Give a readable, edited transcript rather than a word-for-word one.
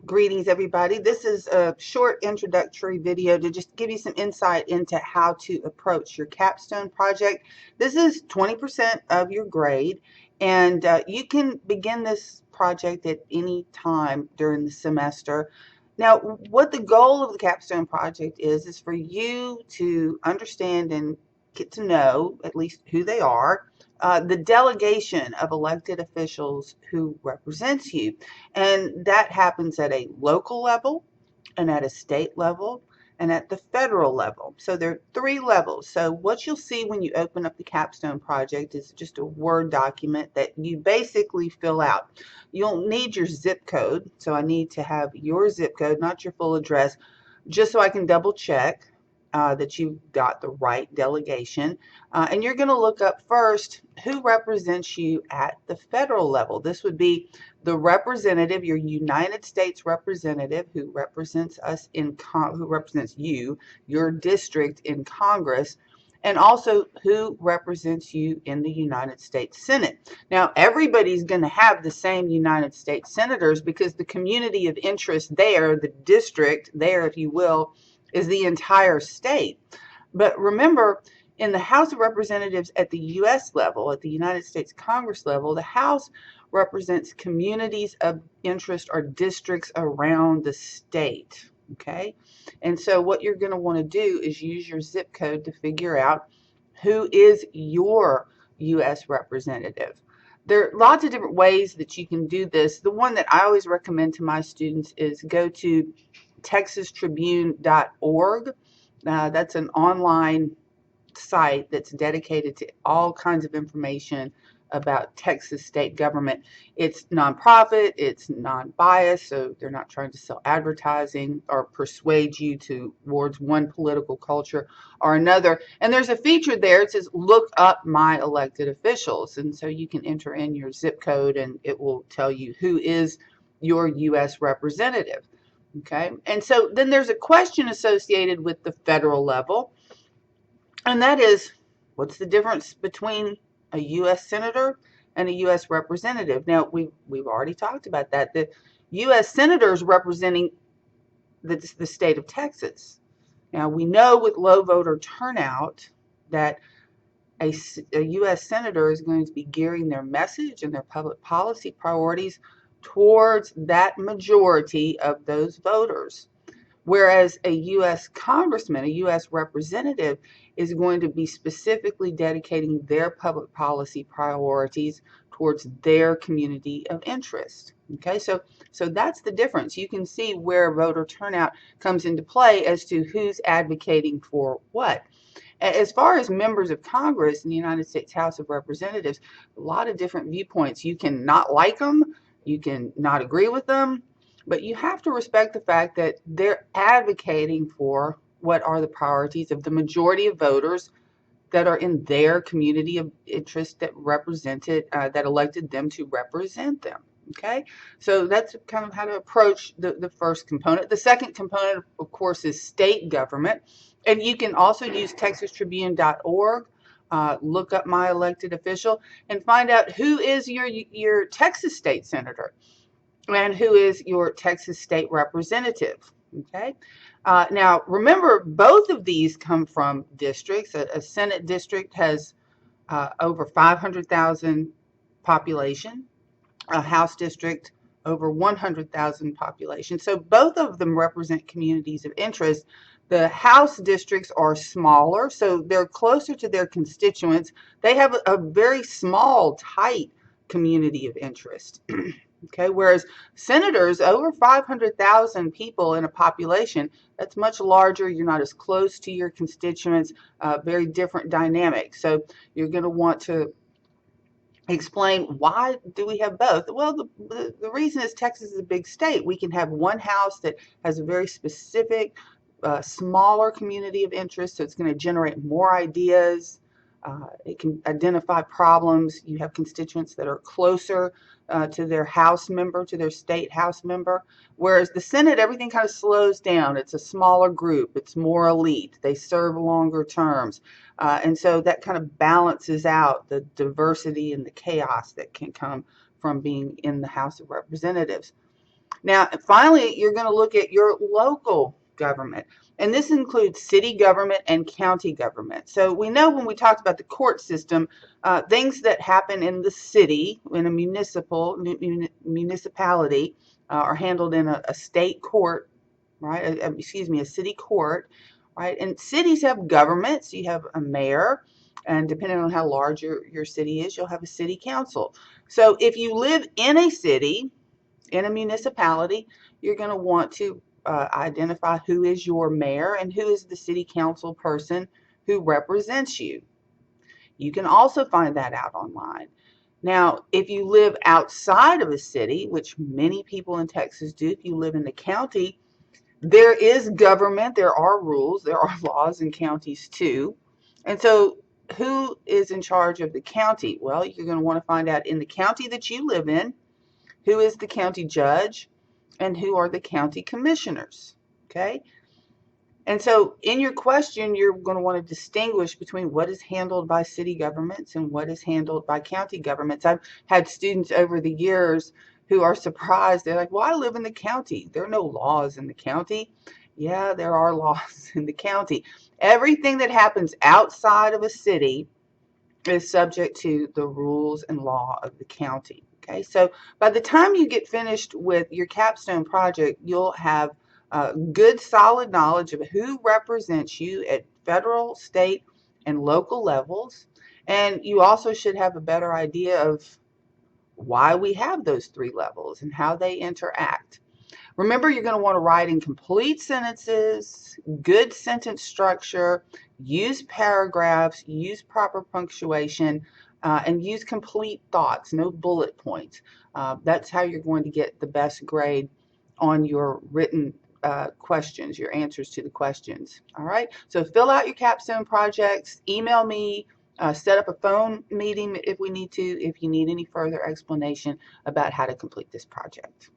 Greetings, everybody. This is a short introductory video to just give you some insight into how to approach your capstone project. This is 20% of your grade, and you can begin this project at any time during the semester. Now, what the goal of the capstone project is for you to understand and get to know at least who they are, the delegation of elected officials who represents you. And that happens at a local level and at a state level and at the federal level. So there are three levels. So what you'll see when you open up the Capstone Project is just a Word document that you basically fill out. You'll need your zip code. So I need to have your zip code, not your full address, just so I can double check that you got the right delegation. And you're going to look up first who represents you at the federal level. This would be the representative, your United States representative who represents us who represents you, your district in Congress, and also who represents you in the United States Senate. Now, everybody's going to have the same United States senators because the community of interest there, the district there, if you will, is the entire state. But remember, in the House of Representatives at the U.S. level, at the United States Congress level, the House represents communities of interest or districts around the state. Okay? And so what you're going to want to do is use your zip code to figure out who is your U.S. representative. There are lots of different ways that you can do this. The one that I always recommend to my students is go to texastribune.org. That's an online site that's dedicated to all kinds of information about Texas state government. It's nonprofit, it's non-biased, so they're not trying to sell advertising or persuade you towards one political culture or another. And there's a feature there, it says look up my elected officials, and so you can enter in your zip code and it will tell you who is your U.S. representative. Okay, and so then there's a question associated with the federal level, and that is, what's the difference between a U.S. senator and a U.S. representative? Now, we've already talked about that. The U.S. senators representing the state of Texas. Now, we know with low voter turnout that a U.S. senator is going to be gearing their message and their public policy priorities towards that majority of those voters. Whereas a U.S. congressman, a U.S. representative, is going to be specifically dedicating their public policy priorities towards their community of interest. Okay, so that's the difference. You can see where voter turnout comes into play as to who's advocating for what. As far as members of Congress in the United States House of Representatives, a lot of different viewpoints. You can not like them, you can not agree with them, but you have to respect the fact that they're advocating for what are the priorities of the majority of voters that are in their community of interest that that elected them to represent them. Okay, so that's kind of how to approach the first component. The second component, of course, is state government, and you can also use texastribune.org. Look up my elected official and find out who is your Texas state senator and who is your Texas state representative. Okay. Now, remember, both of these come from districts. A Senate district has over 500,000 population. A House district over 100,000 population. So both of them represent communities of interest. The House districts are smaller, so they're closer to their constituents. They have a very small, tight community of interest. Okay, whereas senators, over 500,000 people in a population, that's much larger. You're not as close to your constituents, very different dynamic. So you're going to want to explain, why do we have both? Well, the reason is Texas is a big state. We can have one house that has a very specific, smaller community of interest, so it's going to generate more ideas. It can identify problems. You have constituents that are closer to their House member, to their state House member. Whereas the Senate, everything kind of slows down. It's a smaller group. It's more elite. They serve longer terms. And so that kind of balances out the diversity and the chaos that can come from being in the House of Representatives. Now, finally, you're going to look at your local government. And this includes city government and county government. So we know when we talked about the court system, things that happen in the city, in a municipality, are handled in a state court, right? A city court, right? And cities have governments. You have a mayor, and depending on how large your city is, you'll have a city council. So if you live in a city, in a municipality, you're going to want to identify who is your mayor and who is the city council person who represents you. You can also find that out online. Now, if you live outside of a city, which many people in Texas do, if you live in the county, there is government, there are rules, there are laws in counties too. And so who is in charge of the county? Well, you're going to want to find out in the county that you live in, who is the county judge, and who are the county commissioners, okay? And so in your question, you're going to want to distinguish between what is handled by city governments and what is handled by county governments. I've had students over the years who are surprised. They're like, well, I live in the county. There are no laws in the county. Yeah, there are laws in the county. Everything that happens outside of a city is subject to the rules and law of the county. Okay, so by the time you get finished with your capstone project, you'll have good, solid knowledge of who represents you at federal, state, and local levels. And you also should have a better idea of why we have those three levels and how they interact. Remember, you're going to want to write in complete sentences, good sentence structure, use paragraphs, use proper punctuation, and use complete thoughts, no bullet points. That's how you're going to get the best grade on your written questions, your answers to the questions. All right, so fill out your capstone projects, email me, set up a phone meeting if we need to, if you need any further explanation about how to complete this project.